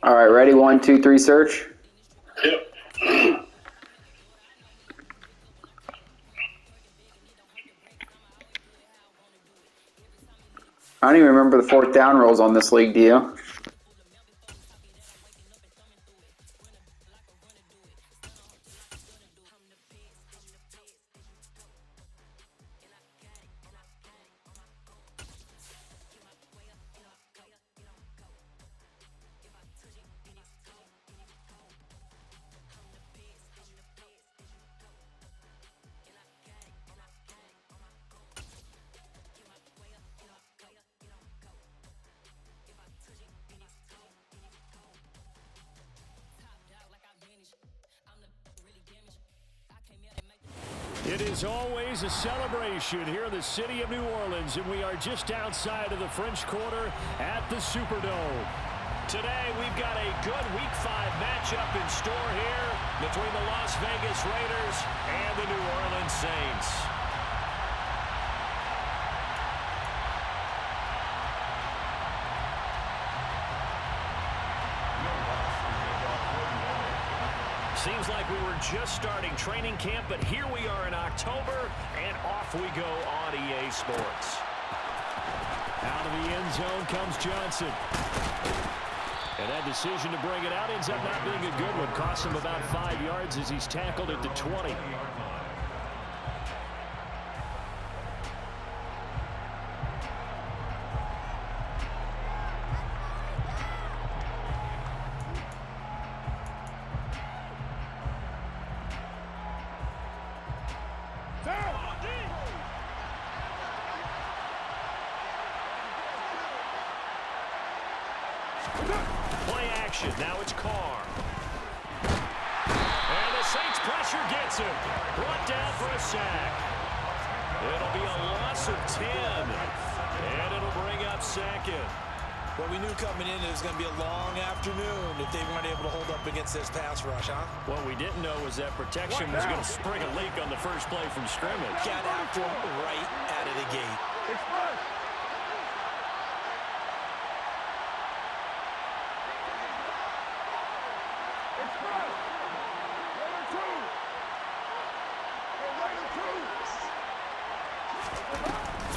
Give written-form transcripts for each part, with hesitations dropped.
All right, ready? 1, 2, 3, search. Yep. I don't even remember the 4th down rules on this league, do you? It is always a celebration here in the city of New Orleans, and we are just outside of the French Quarter at the Superdome. Today, we've got a good Week 5 matchup in store here between the Las Vegas Raiders and the New Orleans Saints. Seems like we were just starting training camp, but here we are in October, and off we go on EA Sports. Out of the end zone comes Johnson. And that decision to bring it out ends up not being a good one. Costs him about 5 yards as he's tackled at the 20. Play action. Now it's Carr. And the Saints pressure gets him. Brought down for a sack. It'll be a loss of 10. And it'll bring up second. Well, we knew coming in it was going to be a long afternoon if they weren't able to hold up against this pass rush, huh? What we didn't know was that protection was going to spring a leak on the first play from scrimmage. Got after him right out of the gate.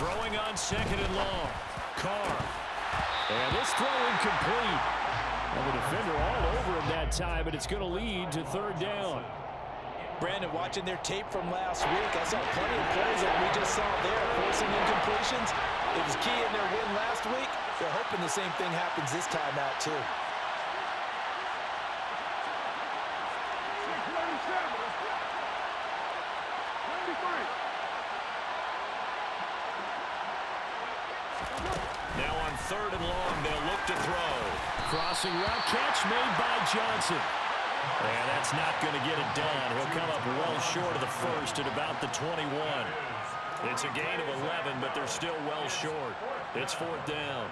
Throwing on 2nd and long. Carr. And this throw incomplete. And the defender all over him that time, but it's going to lead to 3rd down. Brandon, watching their tape from last week, I saw plenty of plays that we just saw there, forcing incompletions. It was key in their win last week. They're hoping the same thing happens this time out, too. Now on 3rd and long, they'll look to throw. Crossing route catch made by Johnson. And that's not going to get it done. He'll come up well short of the first at about the 21. It's a gain of 11, but they're still well short. It's 4th down.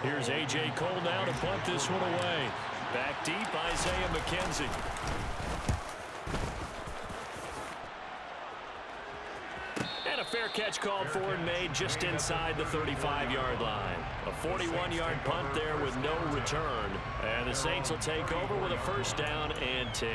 Here's A.J. Cole now to punt this one away. Back deep, Isaiah McKenzie. And a fair catch called for and made just inside the 35-yard line. A 41-yard punt there with no return. And the Saints will take over with a 1st down and 10.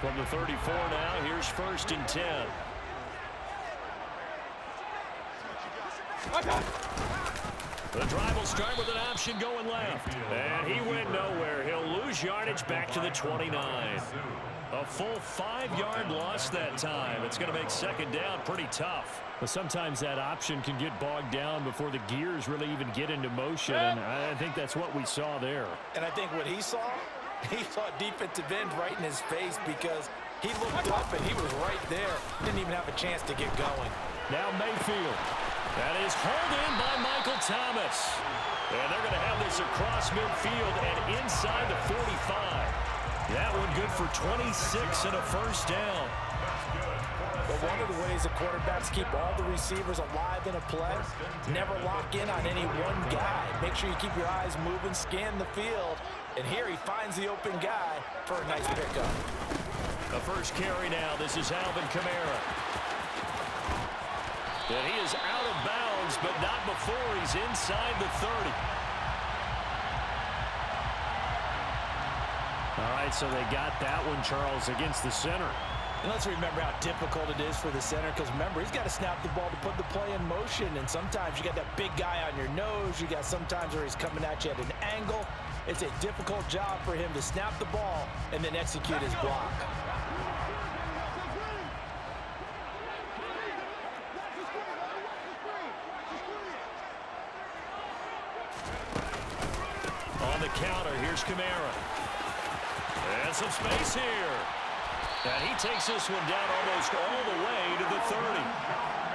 From the 34 now, here's 1st and 10. The drive will start with an option going left. And he went nowhere. He'll lose yardage back to the 29. A full 5-yard loss that time. It's going to make 2nd down pretty tough. But sometimes that option can get bogged down before the gears really even get into motion. And I think that's what we saw there. And I think what he saw defensive end right in his face because he looked up and he was right there. Didn't even have a chance to get going. Now Mayfield. That is hauled in by Michael Thomas. And they're going to have this across midfield and inside the 45. That one good for 26 and a 1st down. ways the quarterbacks keep all the receivers alive in a play. Never lock in on any one guy. Make sure you keep your eyes moving, scan the field. And here he finds the open guy for a nice pickup. The first carry now. This is Alvin Kamara. And he is out of bounds, but not before he's inside the 30. All right, so they got that one, Charles, against the center. And let's remember how difficult it is for the center, because remember, he's got to snap the ball to put the play in motion, and sometimes you got that big guy on your nose. You got sometimes where he's coming at you at an angle. It's a difficult job for him to snap the ball and then execute his block. On the counter, here's Kamara. And some space here. And he takes this one down almost all the way to the 30.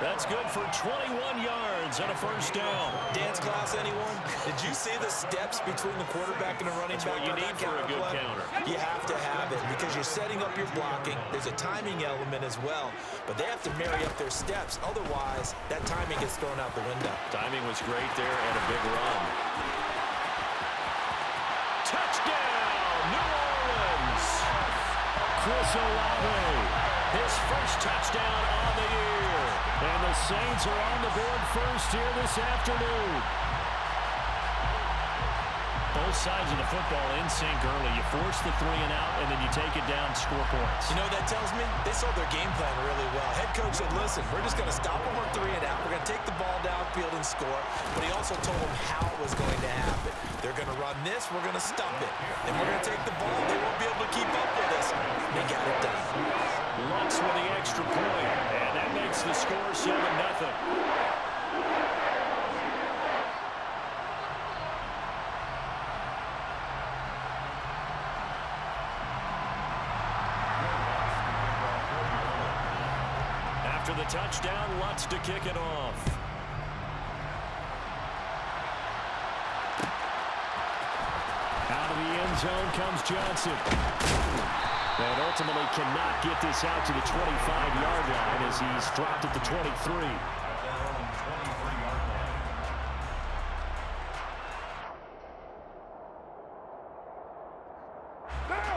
That's good for 21 yards and a first down. Dance class, anyone? Did you see the steps between the quarterback and the running back? That's what you need for a good counter. You have to have it because you're setting up your blocking. There's a timing element as well, but they have to marry up their steps. Otherwise, that timing gets thrown out the window. Timing was great there and a big run. Touchdown, New Orleans! Chris Olave, his first touchdown on the year. And the Saints are on the board first here this afternoon. Both sides of the football in sync early. You force the 3 and out, and then you take it down, score points. You know what that tells me? They sold their game plan really well. Head coach said, listen, we're just going to stop them on 3 and out. We're going to take the ball downfield and score. But he also told them how it was going to happen. They're going to run this. We're going to stop it. And we're going to take the ball. They won't be able to keep up with us. They got it done. Lutz with the extra point. And that makes the score 7-0. After the touchdown, Lutz to kick it off. Out of the end zone comes Johnson. And ultimately cannot get this out to the 25-yard line as he's dropped at the 23.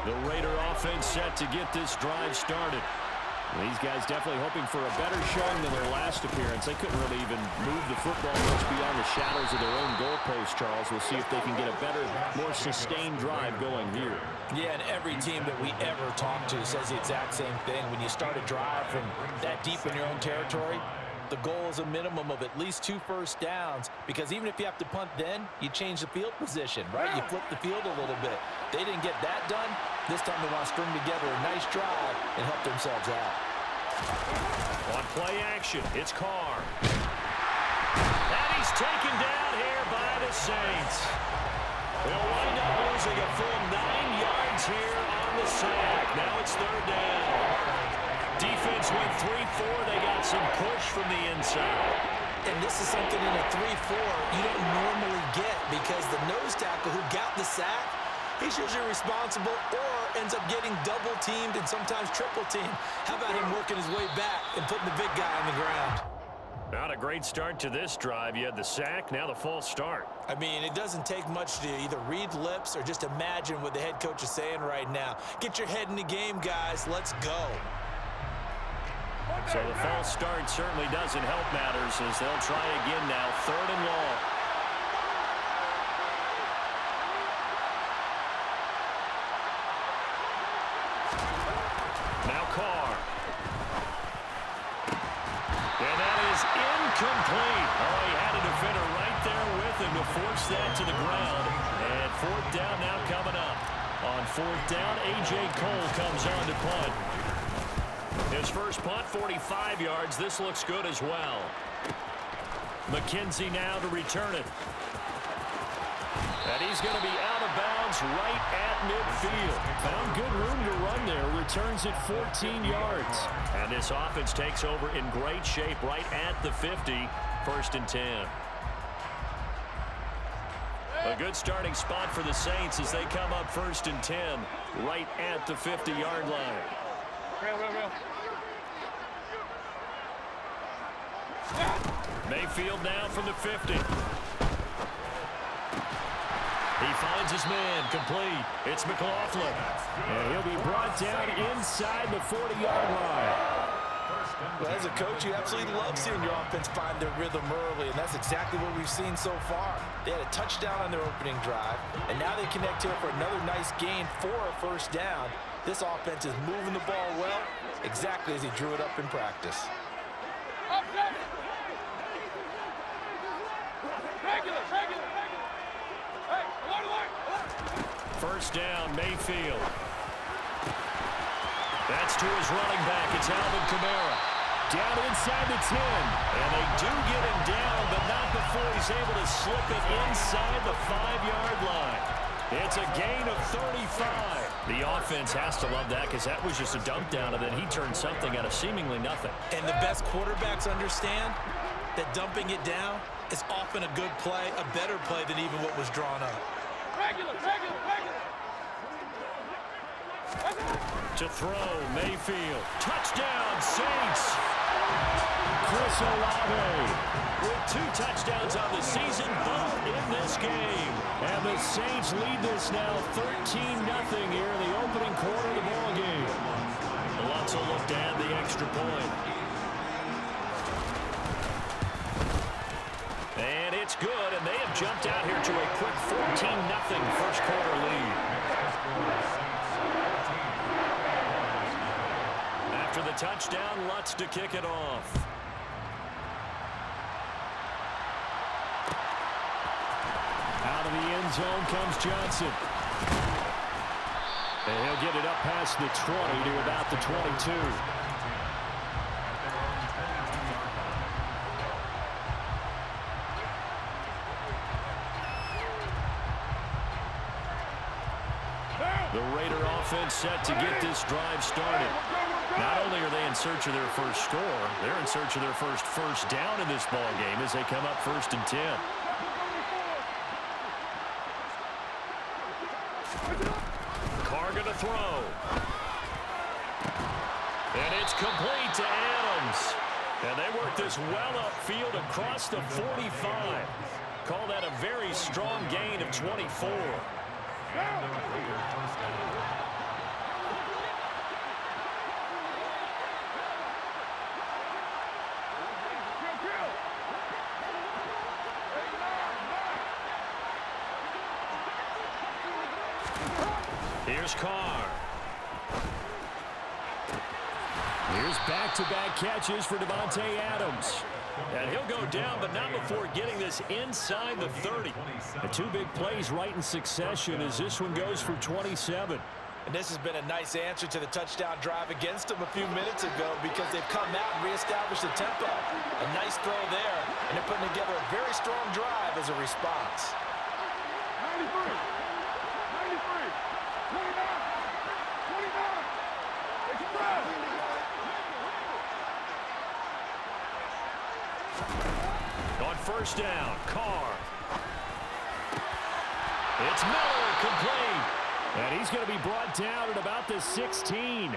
The Raider offense set to get this drive started. These guys definitely hoping for a better showing than their last appearance. They couldn't really even move the football much beyond the shadows of their own goalpost, Charles. We'll see if they can get a better, more sustained drive going here. Yeah, and every team that we ever talk to says the exact same thing. When you start a drive from that deep in your own territory, the goal is a minimum of at least 2 first downs, because even if you have to punt then, you change the field position, right? You flip the field a little bit. They didn't get that done. This time they want to string together a nice drive and help themselves out. On play action, it's Carr. And he's taken down here by the Saints. They'll wind up losing a full 9 yards here on the sack. Now it's 3rd down. Defense went 3-4. They got some push from the inside. And this is something in a 3-4 you don't normally get, because the nose tackle who got the sack, he's usually responsible or ends up getting double-teamed and sometimes triple-teamed. How about him working his way back and putting the big guy on the ground? Not a great start to this drive. You had the sack, now the false start. I mean, it doesn't take much to either read lips or just imagine what the head coach is saying right now. Get your head in the game, guys. Let's go. So the false start certainly doesn't help matters as they'll try again now. 3rd and long. Now Carr. And that is incomplete. Oh, he had a defender right there with him to force that to the ground. And 4th down now coming up. On 4th down, A.J. Cole comes on to punt. His first punt, 45 yards. This looks good as well. McKenzie now to return it. And he's going to be out of bounds right at midfield. Found good room to run there. Returns it 14 yards. And this offense takes over in great shape right at the 50. 1st and 10. A good starting spot for the Saints as they come up 1st and 10 right at the 50-yard line. Mayfield now from the 50. He finds his man, complete. It's McLaughlin. And he'll be brought down inside the 40-yard line. Well, as a coach, you absolutely love seeing your offense find their rhythm early, and that's exactly what we've seen so far. They had a touchdown on their opening drive, and now they connect here for another nice gain for a first down. This offense is moving the ball well, exactly as he drew it up in practice. First down, Mayfield. That's to his running back. It's Alvin Kamara. Down inside the 10. And they do get him down, but not before he's able to slip it inside the 5-yard line. It's a gain of 35. The offense has to love that because that was just a dump down, and then he turned something out of seemingly nothing. And the best quarterbacks understand that dumping it down is often a good play, a better play than even what was drawn up. To throw, Mayfield. Touchdown, Saints. Chris Olave with 2 touchdowns on the season, both in this game. And the Saints lead this now 13-0 here in the opening quarter of the ball game. Lutz will look to add the extra point. And it's good, and they have jumped out here to a quick 14-0 first quarter lead. After the touchdown, Lutz to kick it off. Out of the end zone comes Johnson. And he'll get it up past the 20 to about the 22. The Raider offense set to get this drive started. Not only are they in search of their first score, they're in search of their first down in this ball game as they come up 1st and 10. Carr gonna throw. And it's complete to Adams. And they work this well upfield across the 45. Call that a very strong gain of 24. Here's Carr. Here's back-to-back catches for Davante Adams. And he'll go down, but not before getting this inside the 30. The 2 big plays right in succession as this one goes for 27. And this has been a nice answer to the touchdown drive against them a few minutes ago because they've come out and reestablished the tempo. A nice throw there, and they're putting together a very strong drive as a response. 93, 93, 29, 29, express. On first down, Carr. It's Miller, complete. And he's going to be brought down at about the 16.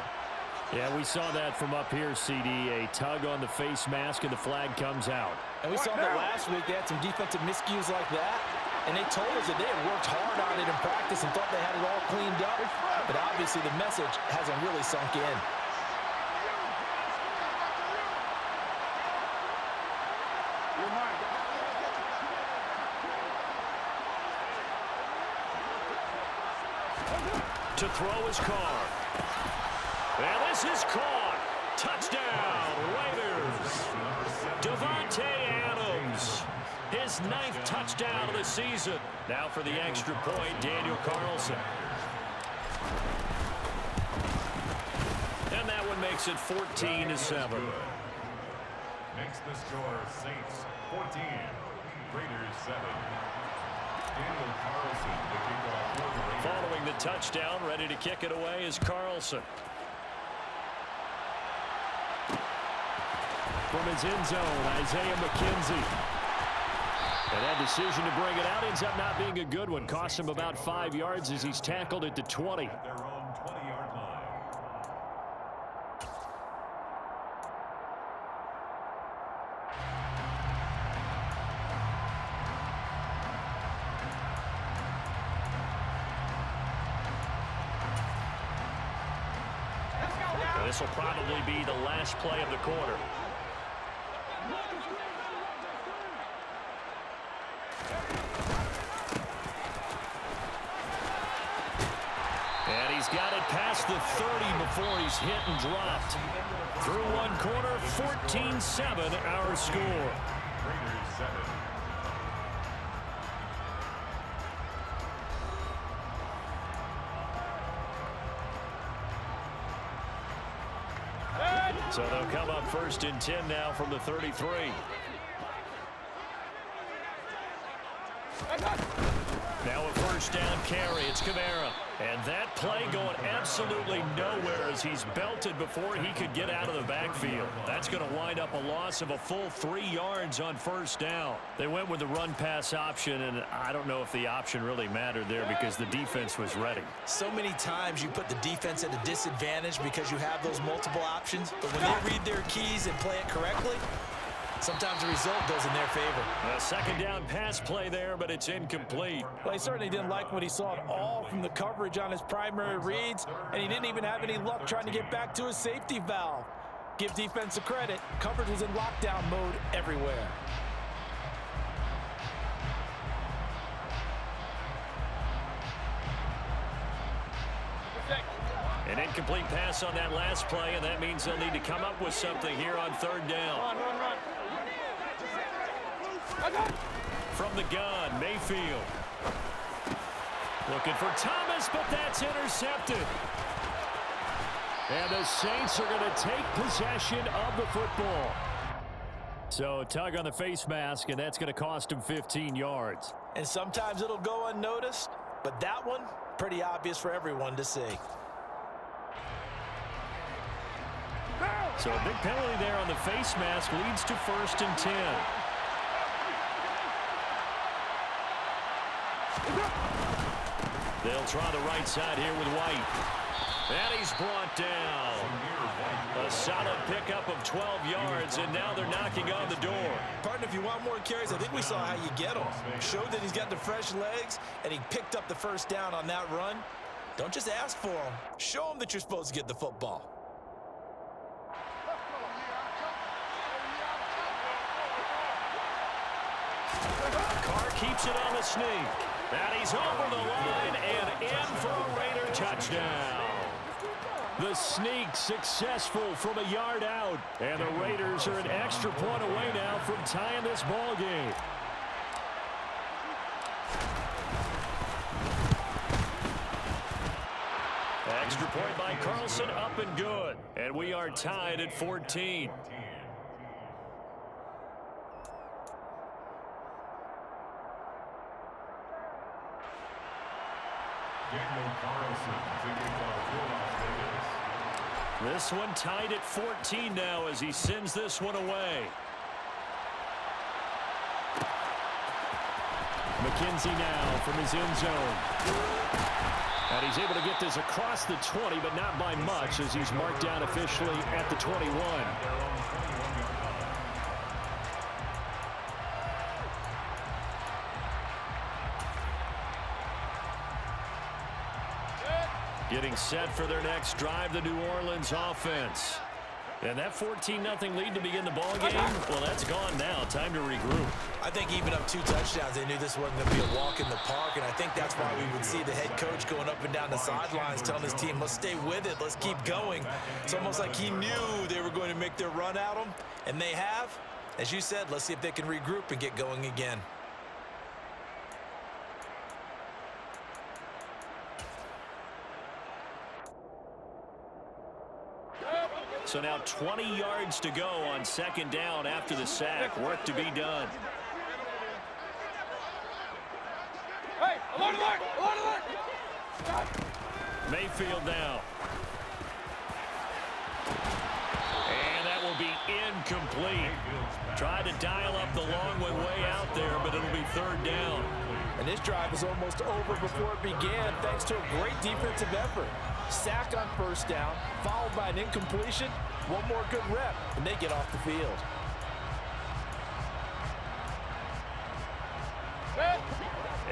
Yeah, we saw that from up here, CD. A tug on the face mask, and the flag comes out. And we saw that last week. They had some defensive miscues like that. And they told us that they had worked hard on it in practice and thought they had it all cleaned up. But obviously the message hasn't really sunk in. To throw his Carr. And this is caught. Touchdown, Raiders. Davante Adams. His 9th touchdown of the season. Now for the extra point, Daniel Carlson. And that one makes it 14-7. Makes the score Saints 14, Raiders 7. Daniel Carlson, the kickoff for the Raiders. Following the touchdown, ready to kick it away is Carlson. From his end zone, Isaiah McKenzie. And that decision to bring it out ends up not being a good one. Cost him about 5 yards as he's tackled at the 20. At their own 20-yard line. This will probably be the last play of the quarter. And he's got it past the 30 before he's hit and dropped. Through one quarter, 14-7 our score. Raiders 7. So they'll come up 1st and 10 now from the 33. Now a 1st down carry. It's Kamara. And that play going absolutely nowhere as he's belted before he could get out of the backfield. That's going to wind up a loss of a full 3 yards on 1st down. They went with the run-pass option, and I don't know if the option really mattered there because the defense was ready. So many times you put the defense at a disadvantage because you have those multiple options, but when they read their keys and play it correctly, sometimes the result goes in their favor. A 2nd down pass play there, but it's incomplete. Well, he certainly didn't like what he saw at all from the coverage on his primary reads, and he didn't even have any luck trying to get back to his safety valve. Give defense a credit. Coverage was in lockdown mode everywhere. An incomplete pass on that last play, and that means they'll need to come up with something here on 3rd down. Run. From the gun, Mayfield. Looking for Thomas, but that's intercepted. And the Saints are going to take possession of the football. So a tug on the face mask, and that's going to cost him 15 yards. And sometimes it'll go unnoticed, but that one, pretty obvious for everyone to see. So a big penalty there on the face mask leads to 1st and 10. They'll try the right side here with White. And he's brought down. A solid pickup of 12 yards, and now they're knocking on the door. Partner, if you want more carries, I think we saw how you get them. Showed that he's got the fresh legs, and he picked up the 1st down on that run. Don't just ask for them. Show them that you're supposed to get the football. Carr keeps it on the sneak. And he's over the line and in for a Raider touchdown. The sneak successful from a yard out. And the Raiders are an extra point away now from tying this ball game. Extra point by Carlson, up and good. And we are tied at 14. This one tied at 14 now as he sends this one away. McKenzie now from his end zone. And he's able to get this across the 20, but not by much as he's marked down officially at the 21. Getting set for their next drive, the New Orleans offense. And that 14-0 lead to begin the ball game, well, that's gone now. Time to regroup. I think even up 2 touchdowns, they knew this wasn't going to be a walk in the park, and I think that's why we would see the head coach going up and down the sidelines telling his team, let's stay with it, let's keep going. It's almost like he knew they were going to make their run at him, and they have. As you said, let's see if they can regroup and get going again. So now 20 yards to go on 2nd down after the sack. Work to be done. Hey, alert! Mayfield now. And that will be incomplete. Tried to dial up the long one way out there, but it'll be 3rd down. And this drive is almost over before it began thanks to a great defensive effort. Sack on 1st down, followed by an incompletion. One more good rep, and they get off the field.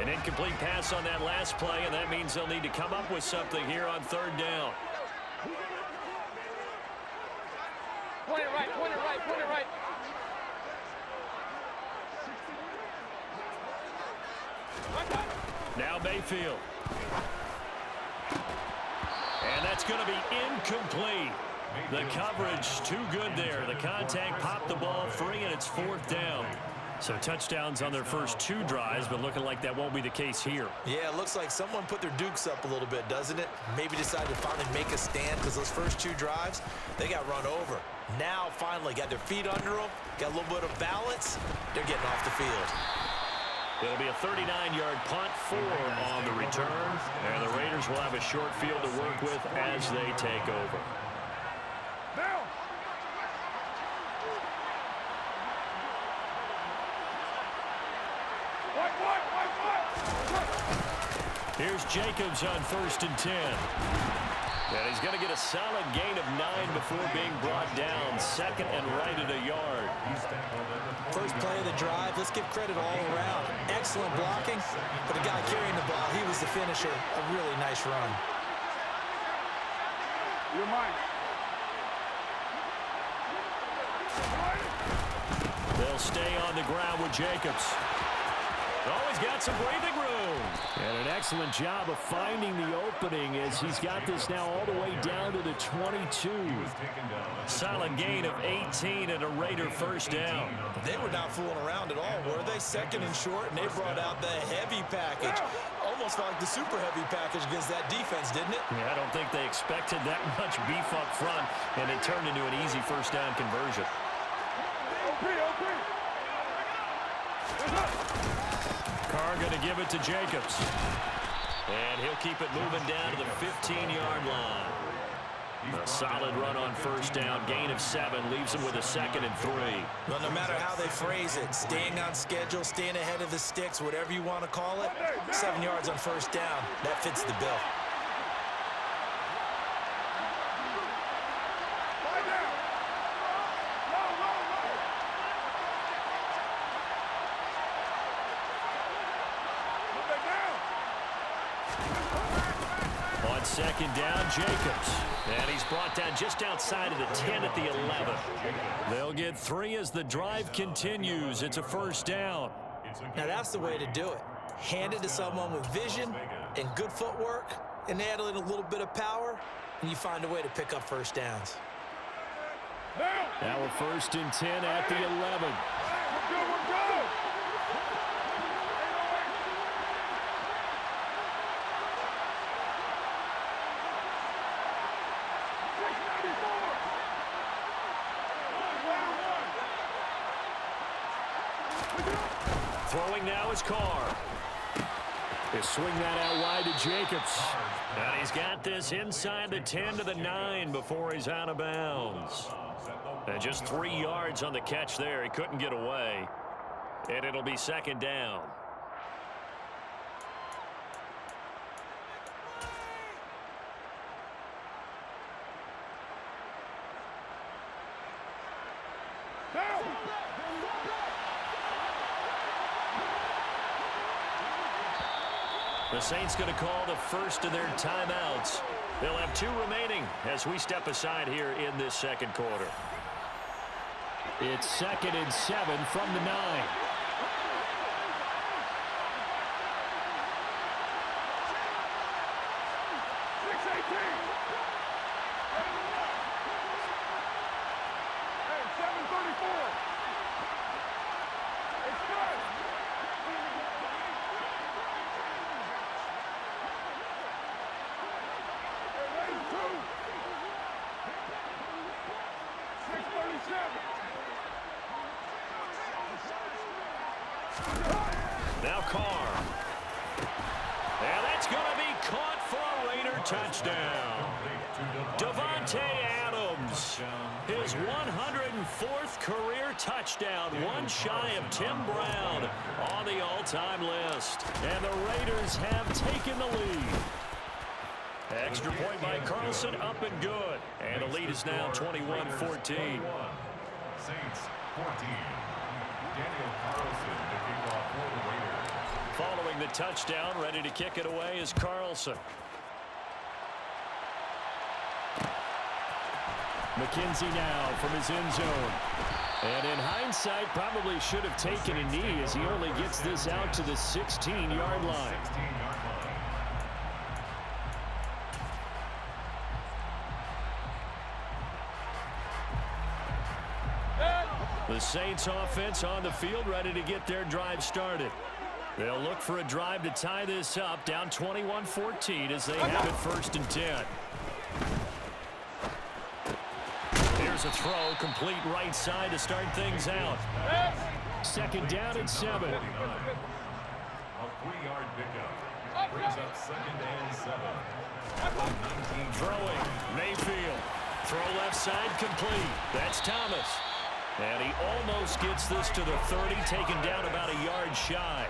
An incomplete pass on that last play, and that means they'll need to come up with something here on 3rd down. Point it right, point it right, point it right. Now Mayfield. And that's going to be incomplete. The coverage too good there. The contact popped the ball free, and it's 4th down. So touchdowns on their first 2 drives, but looking like that won't be the case here. Yeah, it looks like someone put their dukes up a little bit, doesn't it? Maybe decided to finally make a stand because those first 2 drives, they got run over. Now, finally, got their feet under them, got a little bit of balance. They're getting off the field. It'll be a 39-yard punt, 4 on the return, and the Raiders will have a short field to work with as they take over. Here's Jacobs on 1st and 10. And he's going to get a solid gain of 9 before being brought down. 2nd and right at a yard. First play of the drive, let's give credit all around. Excellent blocking, but the guy carrying the ball, he was the finisher. A really nice run. You're mine. They'll stay on the ground with Jacobs. Oh, he's got some breathing room. And an excellent job of finding the opening as he's got this now all the way down to the 22. Solid gain of 18 and a Raider first down. They were not fooling around at all, were they? 2nd and short, and they brought out the heavy package. Almost felt like the super heavy package against that defense, didn't it? Yeah, I don't think they expected that much beef up front, and it turned into an easy first down conversion. Carr going to give it to Jacobs. And he'll keep it moving down to the 15-yard line. A solid run on first down. Gain of 7 leaves him with a 2nd and 3. Well, no matter how they phrase it, staying on schedule, staying ahead of the sticks, whatever you want to call it, 7 yards on first down, that fits the bill. On 2nd down, Jacobs. And he's brought down just outside of the 10 at the 11. They'll get 3 as the drive continues. It's a first down. Now, that's the way to do it. Hand it to someone with vision and good footwork, and add in a little bit of power, and you find a way to pick up first downs. Now we're 1st and 10 at the 11. We're good. Throwing now is Carr. They swing that out wide to Jacobs. And he's got this inside the 10 to the 9 before he's out of bounds. And just 3 yards on the catch there. He couldn't get away. And it'll be 2nd down. The Saints going to call the first of their timeouts. They'll have 2 remaining as we step aside here in this 2nd quarter. It's 2nd and 7 from the 9. Now Carr. And that's going to be caught for a Raider touchdown. Davante Adams, his 104th career touchdown, one shy of Tim Brown on the all-time list. And the Raiders have taken the lead. Extra point by Carlson, up and good. And the lead is now 21-14. Saints 14. Daniel Carlson to kick off for the Raiders. Following the touchdown, ready to kick it away is Carlson. McKenzie now from his end zone. And in hindsight, probably should have taken a knee as he only gets this out to the 16-yard line. The Saints offense on the field, ready to get their drive started. They'll look for a drive to tie this up, down 21-14 as they have it 1st and 10. Here's a throw, complete right side to start things out. 2nd down and 7. A 3-yard pickup. Brings up 2nd and 7. Throwing, Mayfield. Throw left side, complete. That's Thomas. And he almost gets this to the 30, taken down about a yard shy.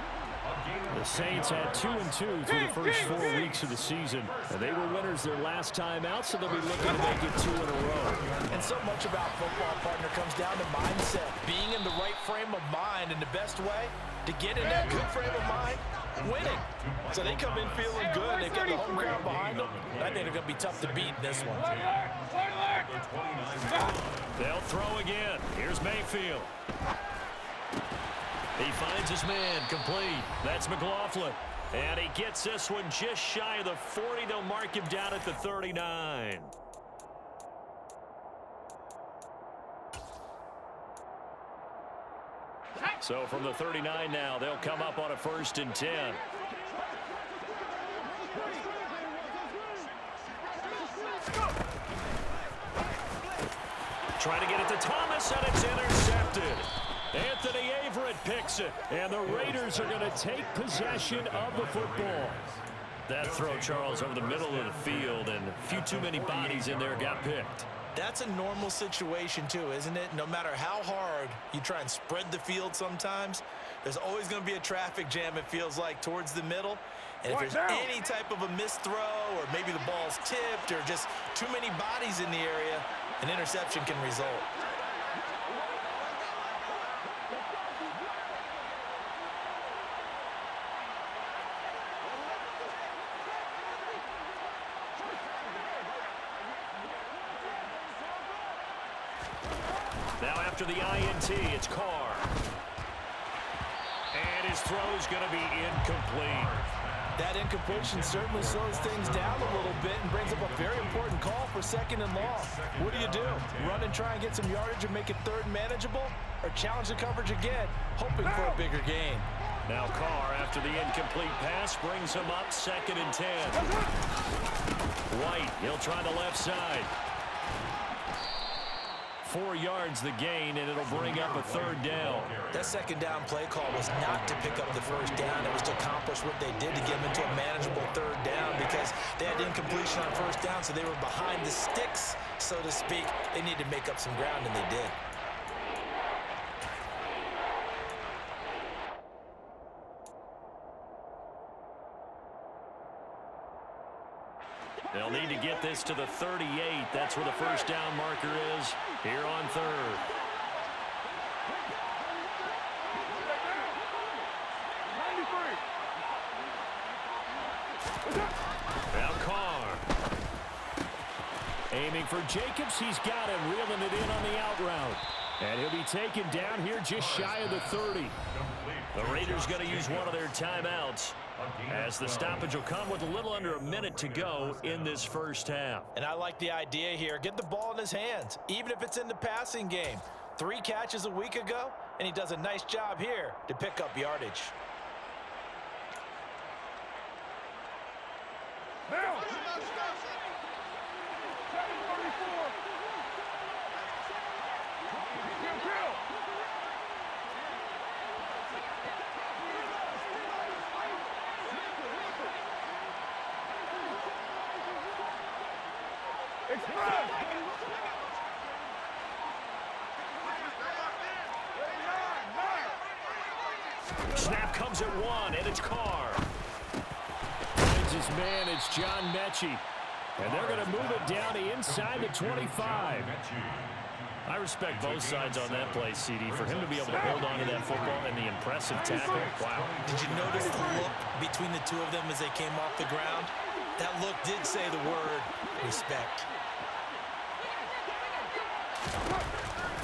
The Saints had 2-2 through the first 4 weeks of the season. And they were winners their last time out, so they'll be looking to make it 2 in a row. And so much about football, partner, comes down to mindset. Being in the right frame of mind, and the best way to get in that good frame of mind, winning. So they come in feeling good. They've got the home crowd behind them. I think they're going to be tough to beat in this one. They'll throw again. Here's Mayfield. He finds his man, complete. That's McLaughlin. And he gets this one just shy of the 40. They'll mark him down at the 39. So from the 39 now, they'll come up on a 1st and 10. Trying to get it to Thomas, and it's intercepted. Anthony Averett picks it, and the Raiders are going to take possession of the football. That throw, Charles, over the middle of the field, and a few too many bodies in there got picked. That's a normal situation too, isn't it? No matter how hard you try and spread the field sometimes, there's always going to be a traffic jam, it feels like, towards the middle. And if there's any type of a missed throw, or maybe the ball's tipped, or just too many bodies in the area, an interception can result. Now after the INT, it's Carr. And his throw's going to be incomplete. That incompletion certainly slows things down a little bit and brings up a very important call for 2nd and long. What do? Run and try and get some yardage and make it 3rd manageable? Or challenge the coverage again, hoping for a bigger gain? Now Carr, after the incomplete pass, brings him up 2nd and 10. White, he'll try the left side. 4 yards the gain, and it'll bring up a 3rd down. That 2nd down play call was not to pick up the 1st down. It was to accomplish what they did to get them into a manageable 3rd down, because they had incompletion on 1st down, so they were behind the sticks, so to speak. They needed to make up some ground, and they did. They'll need to get this to the 38. That's where the 1st down marker is here on 3rd. Now Carr. Aiming for Jacobs. He's got him, reeling it in on the out route. And he'll be taken down here just shy of the 30. The Raiders going to use one of their timeouts, as the stoppage will come with a little under a minute to go in this 1st half. And I like the idea here. Get the ball in his hands, even if it's in the passing game. 3 catches a week ago, and he does a nice job here to pick up yardage. Now! Snap comes at 1, and it's Carr. Finds his man, it's John Mechie. And they're going to move it down to inside the 25. I respect both sides on that play, CD. For him to be able to hold on to that football and the impressive tackle, wow. Did you notice the look between the two of them as they came off the ground? That look did say the word respect.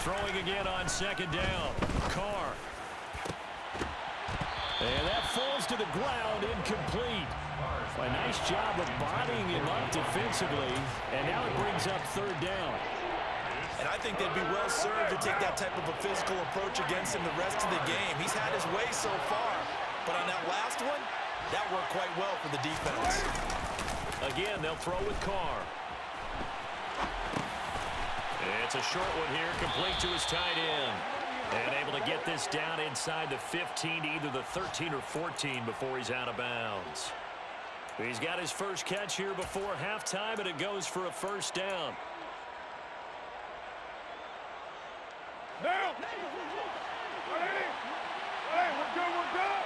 Throwing again on second down. Carr. And that falls to the ground, incomplete. A nice job of bodying him up defensively, and now it brings up third down. And I think they'd be well served to take that type of a physical approach against him the rest of the game. He's had his way so far, but on that last one, that worked quite well for the defense. Again, they'll throw with Carr. It's a short one here, complete to his tight end. And able to get this down inside the 15 to either the 13 or 14 before he's out of bounds. He's got his first catch here before halftime, and it goes for a first down. Now! Ready? Hey, we're good, we're good!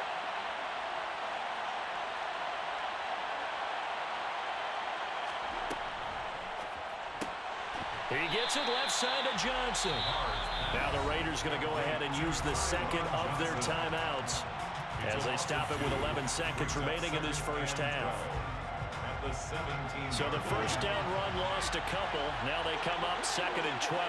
He gets it left side to Johnson. Now the Raiders going to go ahead and use the second of their timeouts as they stop it with 11 seconds remaining in this first half. So the first down run lost a couple. Now they come up 2nd and 12.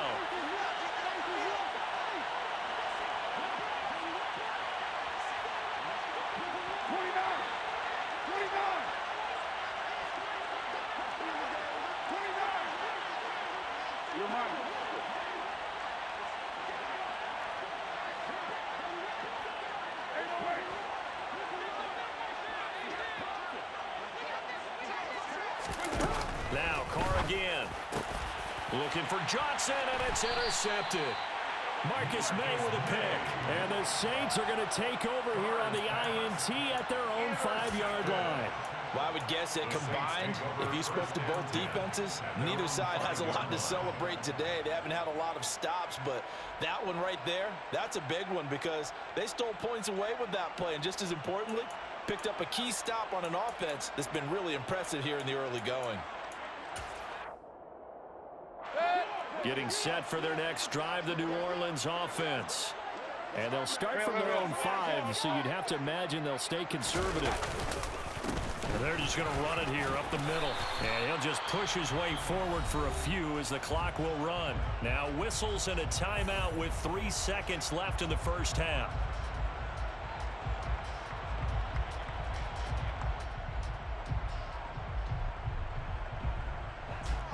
Now Carr again. Looking for Johnson, and it's intercepted. Marcus May with a pick. And the Saints are going to take over here on the INT at their own 5-yard line. Well, I would guess that combined, if you spoke to both defenses, neither side has a lot to celebrate today. They haven't had a lot of stops, but that one right there, that's a big one because they stole points away with that play. And just as importantly, picked up a key stop on an offense that's been really impressive here in the early going. Getting set for their next drive, the New Orleans offense. And they'll start from their own 5, so you'd have to imagine they'll stay conservative. And they're just going to run it here up the middle. And he'll just push his way forward for a few as the clock will run. Now whistles and a timeout with 3 seconds left in the first half.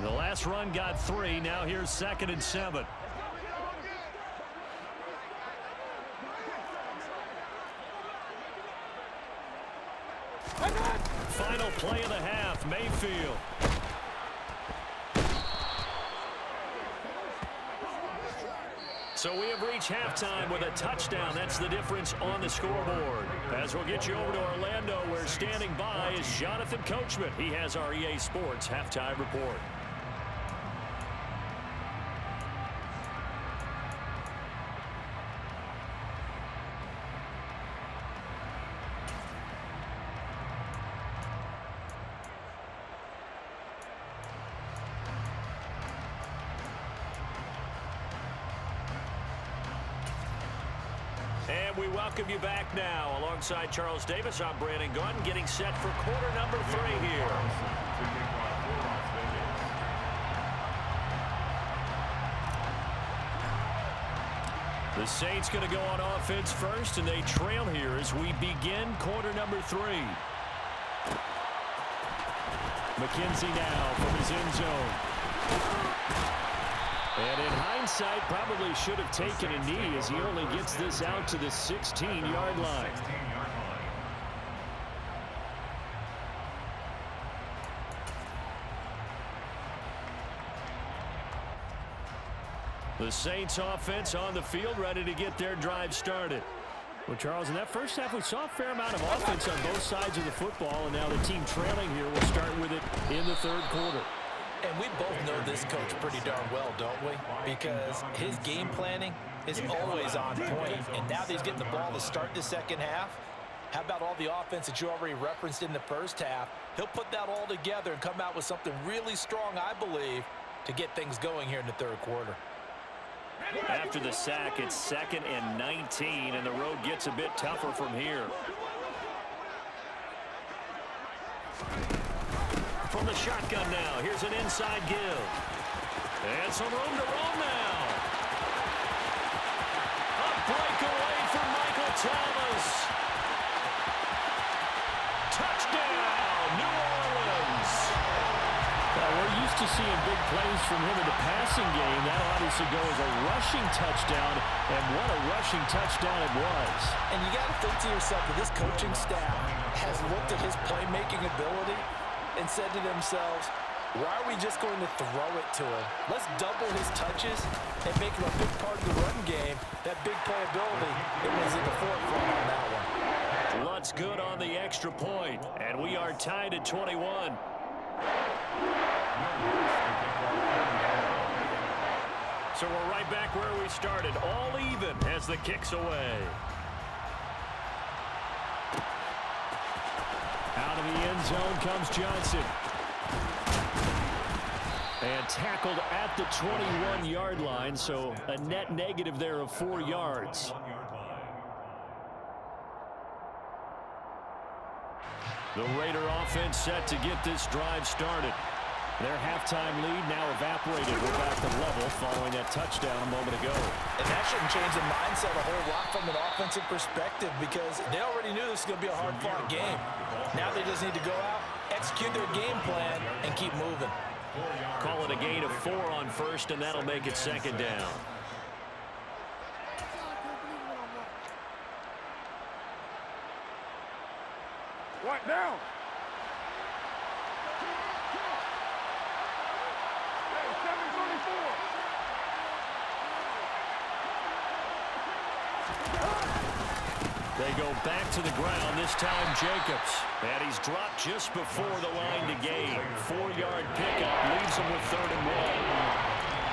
The last run got 3. Now here's 2nd and 7. Final play of the half, Mayfield. So we have reached halftime with a touchdown. That's the difference on the scoreboard. As we'll get you over to Orlando, where standing by is Jonathan Coachman. He has our EA Sports halftime report. And we welcome you back now. Alongside Charles Davis, I'm Brandon Gunn, getting set for quarter number 3 here. The Saints going to go on offense first, and they trail here as we begin quarter number 3. McKenzie now from his end zone. And in hindsight, probably should have taken a knee as he only gets this out to the 16-yard line. The Saints offense on the field, ready to get their drive started. Well, Charles, in that first half, we saw a fair amount of offense on both sides of the football, and now the team trailing here will start with it in the third quarter. And we both know this coach pretty darn well, don't we? Because his game planning is always on point. And now that he's getting the ball to start the second half, how about all the offense that you already referenced in the first half? He'll put that all together and come out with something really strong, I believe, to get things going here in the third quarter. After the sack, it's 2nd and 19, and the road gets a bit tougher from here. From the shotgun now, here's an inside give. And some room to roam now. seeing big plays from him in the passing game. That'll obviously go as a rushing touchdown, and what a rushing touchdown it was. And you got to think to yourself that this coaching staff has looked at his playmaking ability and said to themselves, why are we just going to throw it to him? Let's double his touches and make him a big part of the run game. That big playability, it was in the forefront on that one. Lutz good on the extra point, and we are tied at 21. So we're right back where we started, all even as the kick's away. Out of the end zone comes Johnson. And tackled at the 21-yard line, so a net negative there of 4 yards. The Raider offense set to get this drive started. Their halftime lead now evaporated. We're back to level following that touchdown a moment ago. And that shouldn't change the mindset a whole lot from an offensive perspective because they already knew this was going to be a hard-fought game. Now they just need to go out, execute their game plan, and keep moving. Call it a gain of 4 on first, and that'll make it second down. Right now. Hey, 7:34. They go back to the ground, this time Jacobs. And he's dropped just before the line to gain. 4-yard pickup leaves him with 3rd and 1.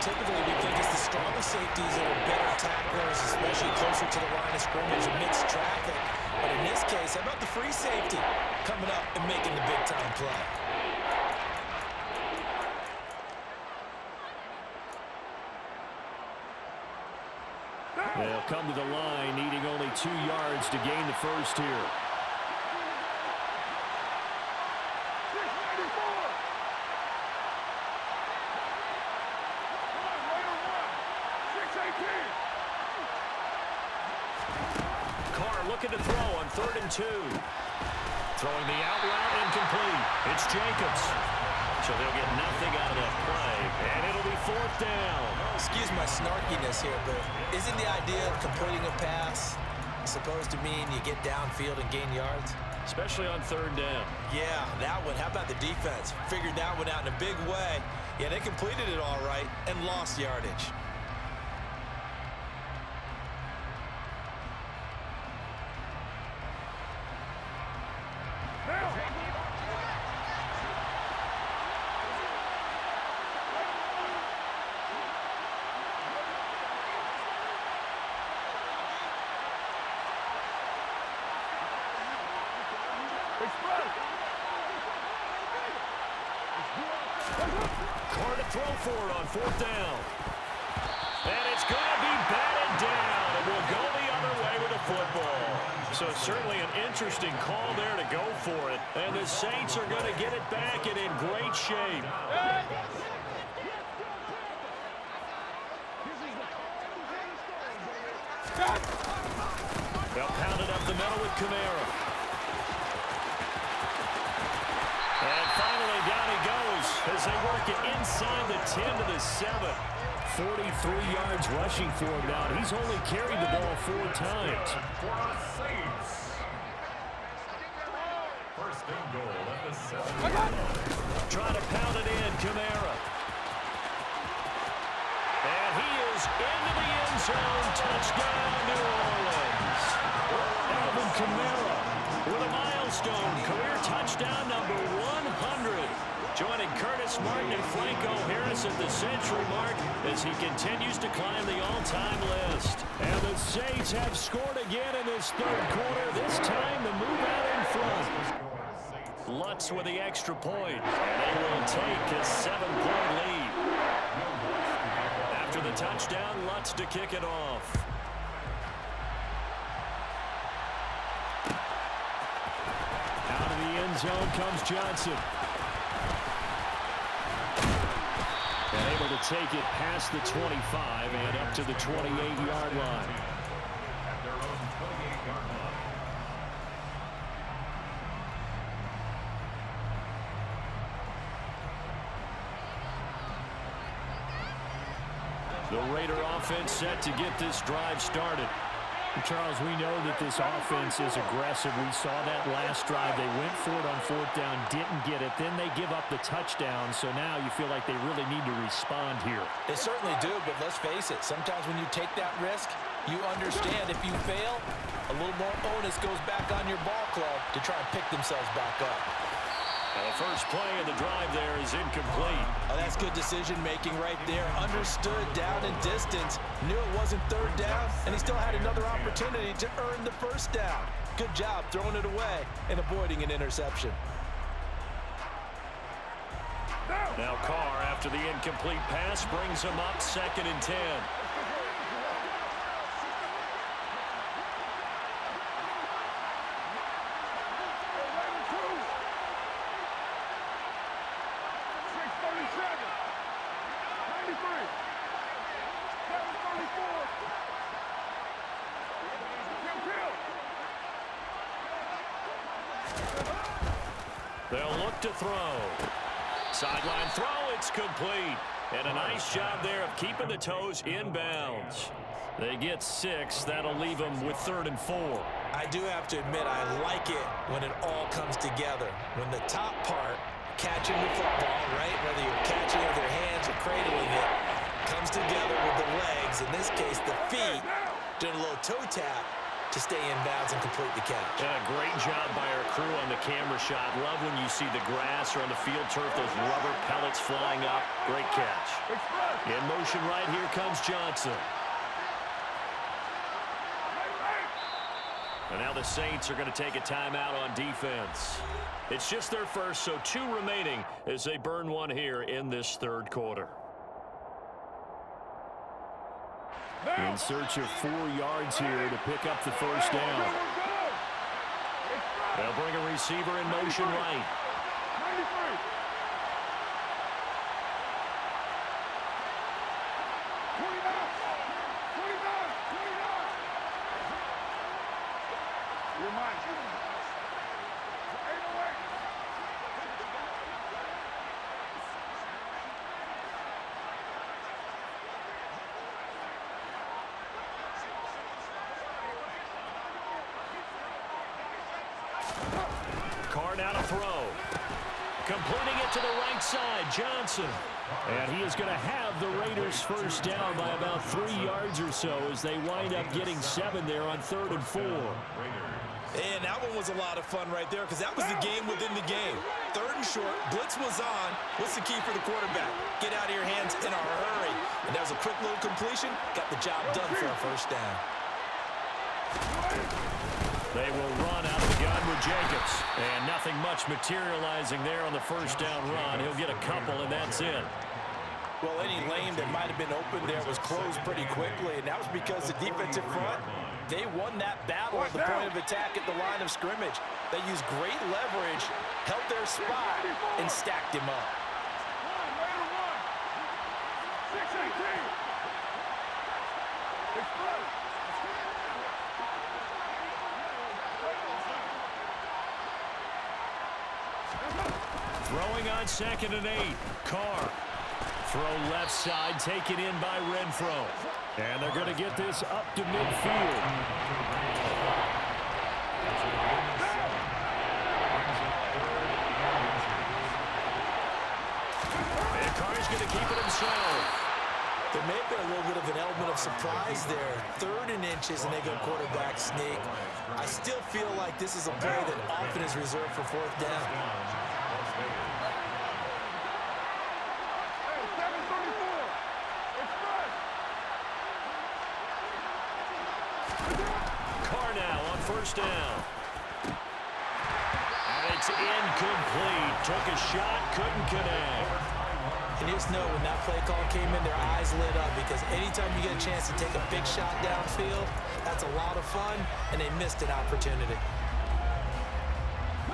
Typically, we think it's the strongest safeties that are better tacklers, especially closer to the line of scrimmage amidst traffic. But in this case, how about the free safety coming up and making the big-time play? They'll come to the line, needing only 2 yards to gain the first here. Carr looking to throw on 3rd and 2. Throwing the out route incomplete. It's Jacobs. So they'll get nothing out of that play, and it'll be 4th down. Excuse my snarkiness here, but isn't the idea of completing a pass supposed to mean you get downfield and gain yards? Especially on 3rd down. Yeah, that one. How about the defense? Figured that one out in a big way. Yeah, they completed it all right and lost yardage. Carr to throw for it on 4th down. And it's going to be batted down, and we'll go the other way with the football. So certainly an interesting call there to go for it. And the Saints are going to get it back and in great shape. They'll pound it up the middle with Kamara. And finally, down he goes as they work it inside the 10 to the 7. 43 yards rushing for him now. He's only carried the ball 4 times. For the Saints. 1st and goal at the 7. Trying to pound it in, Kamara. And he is into the end zone. Touchdown, New Orleans. Alvin Kamara with a milestone career touchdown number 100. Joining Curtis Martin and Franco Harris at the century mark as he continues to climb the all-time list. And the Saints have scored again in this 3rd quarter. This time the move out in front. Lutz with the extra point. And they will take a 7-point lead. After the touchdown, Lutz to kick it off. Out of the end zone comes Johnson. And able to take it past the 25 and up to the 28-yard line. At their own 28-yard line. The Raider offense set to get this drive started. Charles, we know that this offense is aggressive. We saw that last drive. They went for it on fourth down, didn't get it. Then they give up the touchdown. So now you feel like they really need to respond here. They certainly do, but let's face it. Sometimes when you take that risk, you understand if you fail, a little more onus goes back on your ball club to try and pick themselves back up. The first play of the drive there is incomplete. Oh, that's good decision-making right there. Understood down and distance. Knew it wasn't third down, and he still had another opportunity to earn the first down. Good job throwing it away and avoiding an interception. Now Carr, after the incomplete pass, brings him up 2nd and 10. They'll look to throw. Sideline throw, it's complete. And a nice job there of keeping the toes in bounds. They get 6. That'll leave them with 3rd and 4. I do have to admit, I like it when it all comes together. When the top part, catching the football, right, whether you're catching it with your hands or cradling it, comes together with the legs, in this case the feet, doing a little toe tap to stay in bounds and complete the catch. And a great job by our crew on the camera shot. Love when you see the grass or on the field turf, those rubber pellets flying up. Great catch. In motion right here comes Johnson. And now the Saints are going to take a timeout on defense. It's just their first, so 2 remaining as they burn one here in this 3rd quarter. In search of 4 yards here to pick up the first down. They'll bring a receiver in motion right. Carr now to throw. Completing it to the right side, Johnson. And he is going to have the Raiders first down by about 3 yards or so as they wind up getting 7 there on 3rd and 4. And that one was a lot of fun right there because that was the game within the game. 3rd and short, blitz was on. What's the key for the quarterback? Get out of your hands in a hurry. And that was a quick little completion. Got the job done for a first down. They will run out of the gun with Jacobs. And nothing much materializing there on the first down run. He'll get a couple, and that's it. Well, any lane that might have been open there was closed pretty quickly, and that was because the defensive front, they won that battle at the point of attack at the line of scrimmage. They used great leverage, held their spot, and stacked him up. Throwing on 2nd and 8. Carr. Throw left side, taken in by Renfro. And they're going to get this up to midfield. And Carr's going to keep it himself. There may be a little bit of an element of surprise there. 3rd and inches, and they go quarterback sneak. I still feel like this is a play that often is reserved for 4th down. Carr now on first down. And it's incomplete. Took a shot, couldn't connect. And you just know when that play call came in, their eyes lit up because anytime you get a chance to take a big shot downfield, that's a lot of fun, and they missed an opportunity.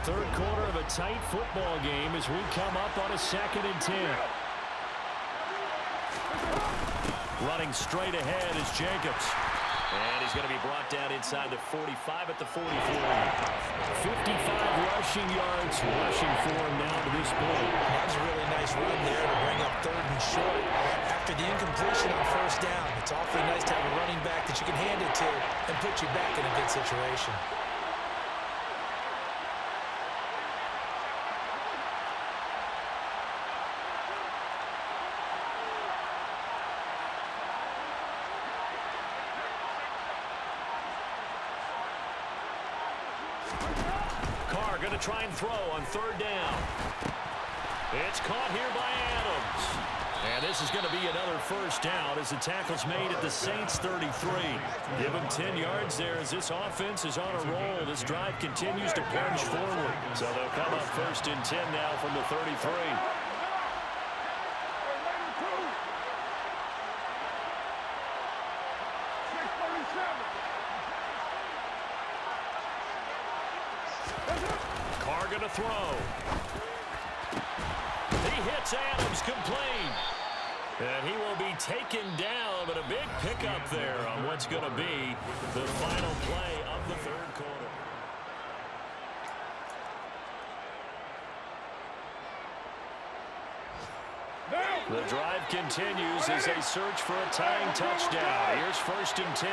3rd quarter of a tight football game as we come up on a 2nd and 10. Running straight ahead is Jacobs. And he's going to be brought down inside the 45 at the 43. 55 rushing yards rushing for him now to this point. That was a really nice run there to bring up 3rd and short. After the incompletion on 1st down, it's awfully nice to have a running back that you can hand it to and put you back in a good situation. Carr going to try and throw on 3rd down. It's caught here by Adams. And this is going to be another 1st down as the tackle's made at the Saints 33. Give them 10 yards there as this offense is on a roll. This drive continues to plunge forward. So they'll come up 1st and 10 now from the 33. Carr going to throw. He hits Adams complete. And he will be taken down, but a big pickup there on what's going to be the final play of the 3rd quarter. The drive continues as they search for a tying touchdown. Here's 1st and 10.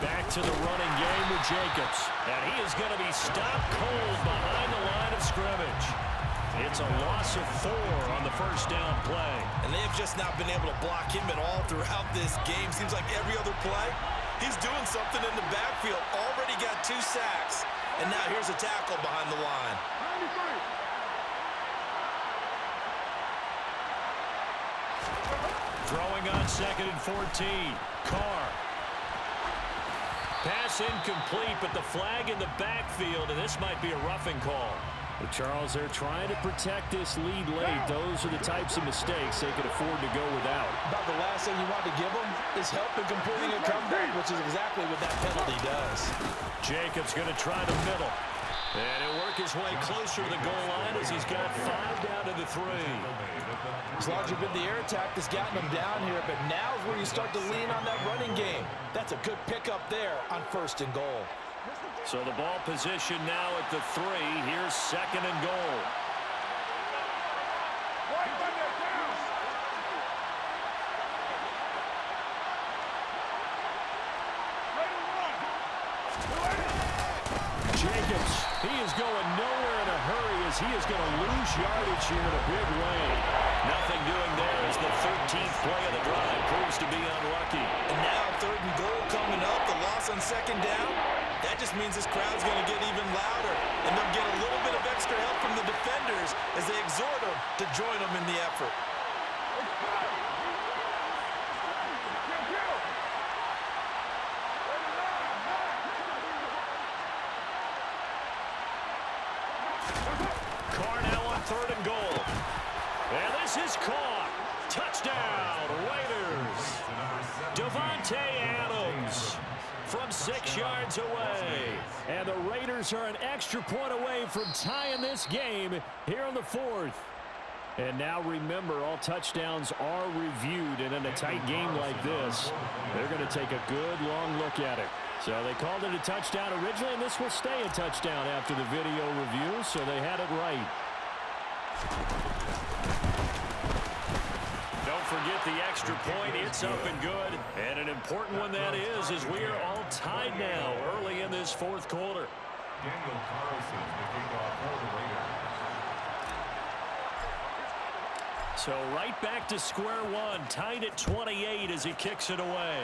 Back to the running game with Jacobs. And he is going to be stopped cold behind the line of scrimmage. It's a loss of 4 on the 1st down play. And they have just not been able to block him at all throughout this game. Seems like every other play, he's doing something in the backfield. Already got 2 sacks. And now here's a tackle behind the line. 93. Throwing on 2nd and 14. Carr. Pass incomplete, but the flag in the backfield, and this might be a roughing call. Well, Charles, they're trying to protect this lead late. Those are the types of mistakes they could afford to go without. About the last thing you want to give them is help in completing a comeback, which is exactly what that penalty does. Jacobs going to try the middle. And he'll work his way closer to the goal line as he's got 5 down to the 3. As long as you've been the air attack that's gotten them down here, but now is where you start to lean on that running game. That's a good pickup there on 1st and goal. So the ball position now at the 3. Here's 2nd and goal. Jacobs, he is going nowhere in a hurry as he is going to lose yardage here in a big way. Nothing doing there as the 13th play of the drive proves to be unlucky. And now 3rd and goal coming up, the loss on 2nd down. That just means this crowd's going to get even louder, and they'll get a little bit of extra help from the defenders as they exhort them to join them in the effort. Carr now on 3rd and goal. And this is caught. Touchdown, Raiders. Davante Adams from 6 yards away. And the Raiders are an extra point away from tying this game here in the 4th. And now remember, all touchdowns are reviewed, and in a tight game like this, they're going to take a good long look at it. So they called it a touchdown originally, and this will stay a touchdown after the video review, so they had it right. Don't forget the extra point. It's up and good. And an important one that is as we are all tied now early in this 4th quarter. Daniel Carlson, the kickoff for the Raiders. So right back to square one, tied at 28 as he kicks it away.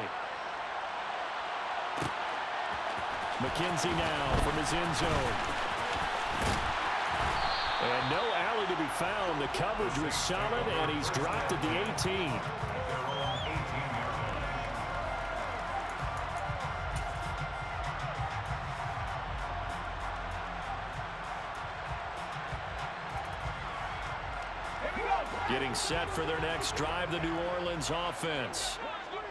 McKenzie now from his end zone. And no alley to be found. The coverage was solid, and he's dropped at the 18. Getting set for their next drive, the New Orleans offense.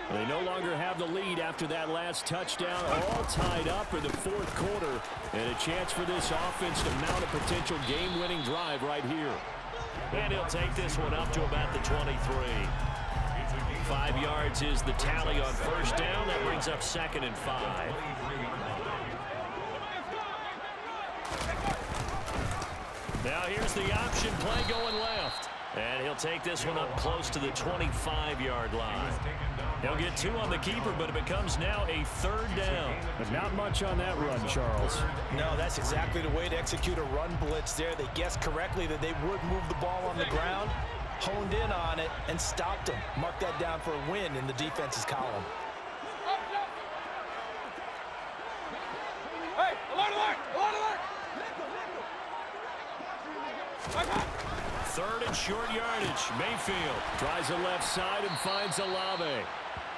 They no longer have the lead after that last touchdown, all tied up in the 4th quarter, and a chance for this offense to mount a potential game-winning drive right here. And he'll take this one up to about the 23. 5 yards is the tally on first down. That brings up 2nd and 5. Now here's the option play going left. And he'll take this one up close to the 25-yard line. He'll get 2 on the keeper, but it becomes now a 3rd down. But not much on that run, Charles. No, that's exactly the way to execute a run blitz there. They guessed correctly that they would move the ball on the ground, honed in on it, and stopped them. Mark that down for a win in the defense's column. Hey, alert, alert, alert, alert! 3rd and short yardage. Mayfield tries the left side and finds Olave.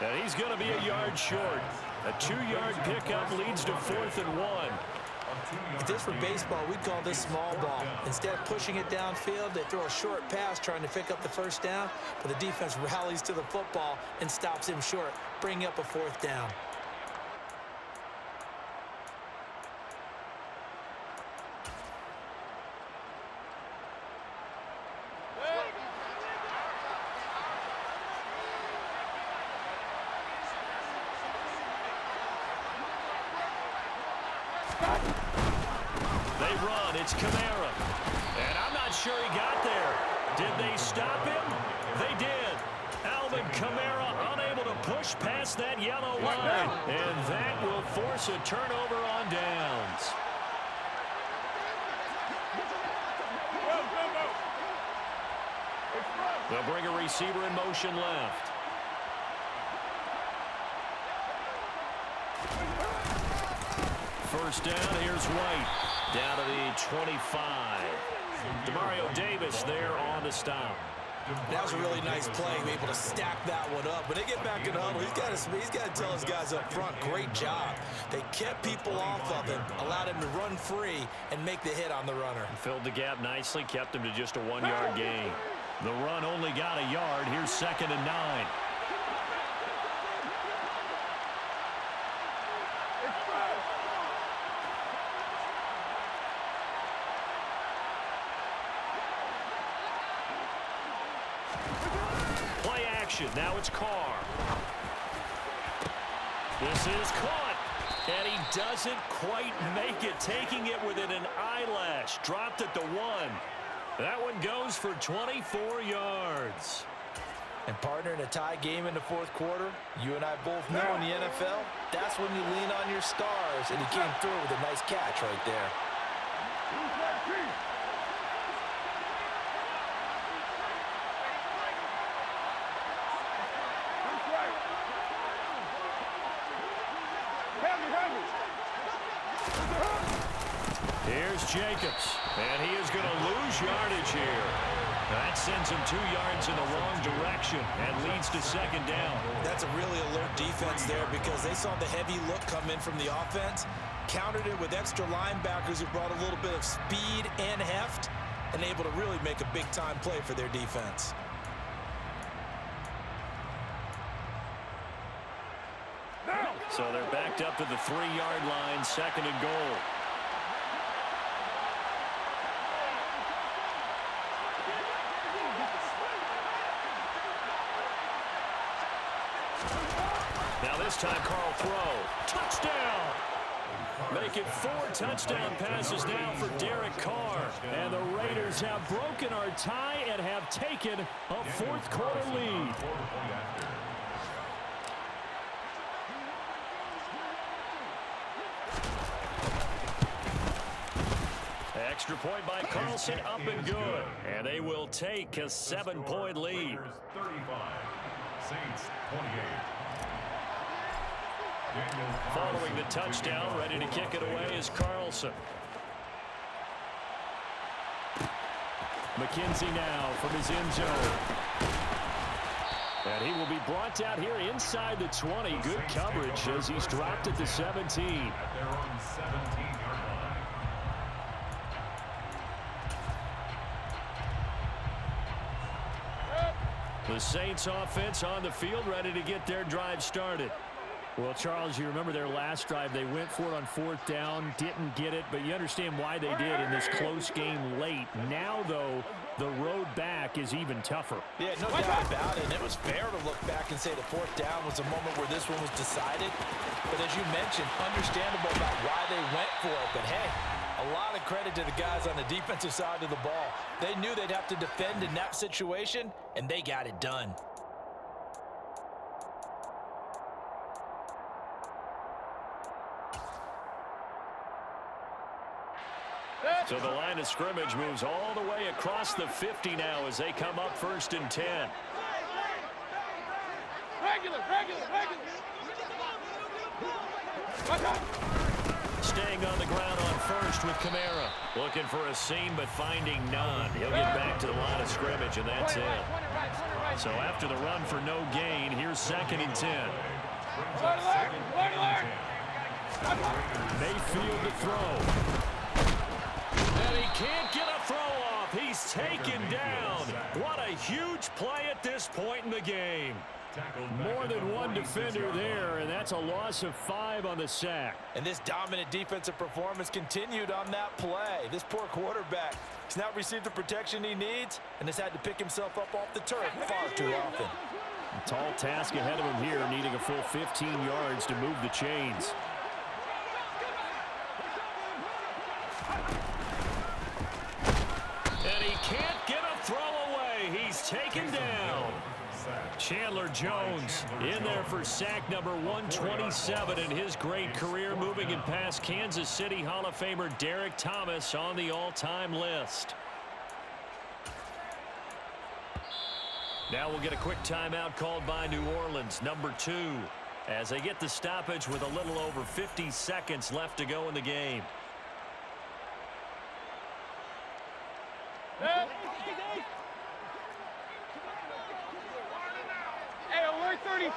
And he's going to be a yard short. A 2-yard pickup leads to 4th and 1. If this were baseball, we'd call this small ball. Instead of pushing it downfield, they throw a short pass trying to pick up the 1st down, but the defense rallies to the football and stops him short, bringing up a 4th down. They run. It's Kamara. And I'm not sure he got there. Did they stop him? They did. Alvin Kamara unable to push past that yellow line. And that will force a turnover on downs. They'll bring a receiver in motion left. First down, here's White. Down to the 25. Demario Davis there on the stop. That was a really nice play, able to stack that one up. When they get back in the huddle, he's got to tell his guys up front, great job. They kept people off of him, allowed him to run free and make the hit on the runner. Filled the gap nicely, kept him to just a 1-yard gain. The run only got a yard. Here's 2nd and 9. Play action. Now it's Carr. This is caught. And he doesn't quite make it, taking it within an eyelash. Dropped at the 1. That one goes for 24 yards. And partner, in a tie game in the 4th quarter, you and I both know in the NFL, that's when you lean on your stars. And he came through with a nice catch right there. Here's Jacobs, and he is going to lose yardage here. That sends him 2 yards in the wrong direction and leads to 2nd down. That's a really alert defense there because they saw the heavy look come in from the offense, countered it with extra linebackers who brought a little bit of speed and heft, and able to really make a big-time play for their defense. So they're backed up to the 3-yard line, 2nd and goal. Now this time, Carl throw. Touchdown! Make it 4 touchdown passes now for Derek Carr. And the Raiders have broken our tie and have taken a 4th quarter lead. Extra point by Carlson, up and good. And they will take a 7-point lead. 35, Saints 28. Following the touchdown, ready to kick it away is Carlson. McKenzie now from his end zone. And he will be brought down here inside the 20. Good coverage as he's dropped at the 17. At their own 17-yard line. The Saints offense on the field, ready to get their drive started. Well, Charles, you remember their last drive. They went for it on 4th down, didn't get it, but you understand why they did in this close game late. Now, though, the road back is even tougher. Yeah, no doubt about it. And it was fair to look back and say the 4th down was a moment where this one was decided. But as you mentioned, understandable about why they went for it. But, hey, a lot of credit to the guys on the defensive side of the ball. They knew they'd have to defend in that situation, and they got it done. So the line of scrimmage moves all the way across the 50 now as they come up 1st and 10. Regular. Staying on the ground on 1st with Kamara. Looking for a seam but finding none. He'll get back to the line of scrimmage, and that's it. So after the run for no gain, here's 2nd and 10. Mayfield to throw. And he can't get a throw off. He's taken down. What a huge play at this point in the game. More than one defender there, and that's a loss of 5 on the sack. And this dominant defensive performance continued on that play. This poor quarterback has not received the protection he needs and has had to pick himself up off the turf far too often. A tall task ahead of him here, needing a full 15 yards to move the chains. And he can't get a throw away. He's taken down. Chandler Jones in there for sack number 127 in his great career, moving and past Kansas City Hall of Famer Derek Thomas on the all-time list. Now we'll get a quick timeout called by New Orleans, number 2, as they get the stoppage with a little over 50 seconds left to go in the game. Hey, alert 30.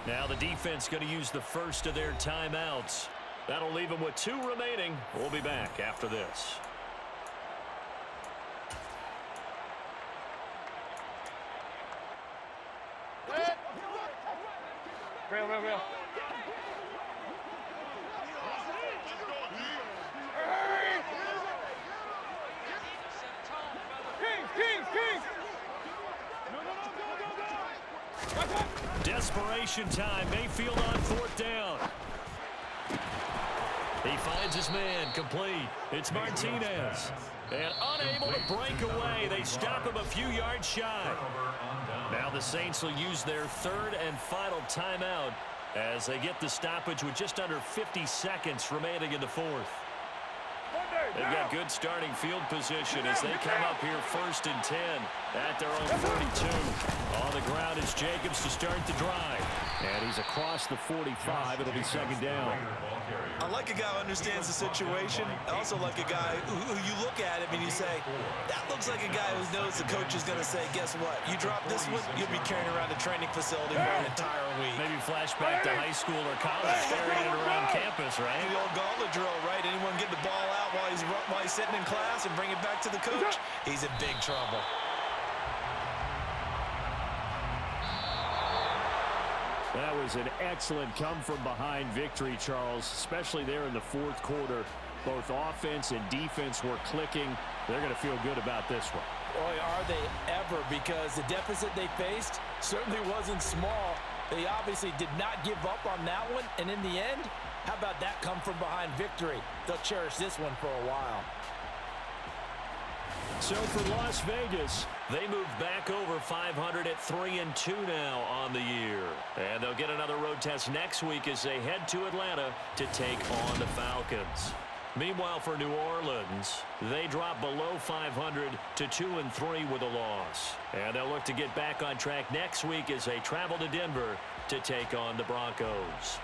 Now the defense going to use the first of their timeouts. That'll leave them with 2 remaining. We'll be back after this. Real. Kings. Desperation time. Mayfield on 4th down. He finds his man, complete. It's Martinez. And unable to break away. They stop him a few yards shy. Now the Saints will use their 3rd and final timeout as they get the stoppage with just under 50 seconds remaining in the 4th. They've got good starting field position as they come up here 1st and 10 at their own 42. On the ground is Jacobs to start the drive. And he's across the 45. It'll be 2nd down. I like a guy who understands the situation. I also like a guy who you look at him and you say, that looks like a guy who knows the coach is going to say, guess what? You drop this one, you'll be carrying around the training facility for an entire week. Maybe flashback to high school or college, carrying it around campus, right? The old gauntlet drill, right? Anyone get the ball out while he's sitting in class and bring it back to the coach? He's in big trouble. That was an excellent come-from-behind victory, Charles, especially there in the 4th quarter. Both offense and defense were clicking. They're going to feel good about this one. Boy, are they ever, because the deficit they faced certainly wasn't small. They obviously did not give up on that one, and in the end, how about that come-from-behind victory? They'll cherish this one for a while. So for Las Vegas, they move back over 500 at 3-2 now on the year. And they'll get another road test next week as they head to Atlanta to take on the Falcons. Meanwhile, for New Orleans, they drop below 500 to 2-3 with a loss. And they'll look to get back on track next week as they travel to Denver to take on the Broncos.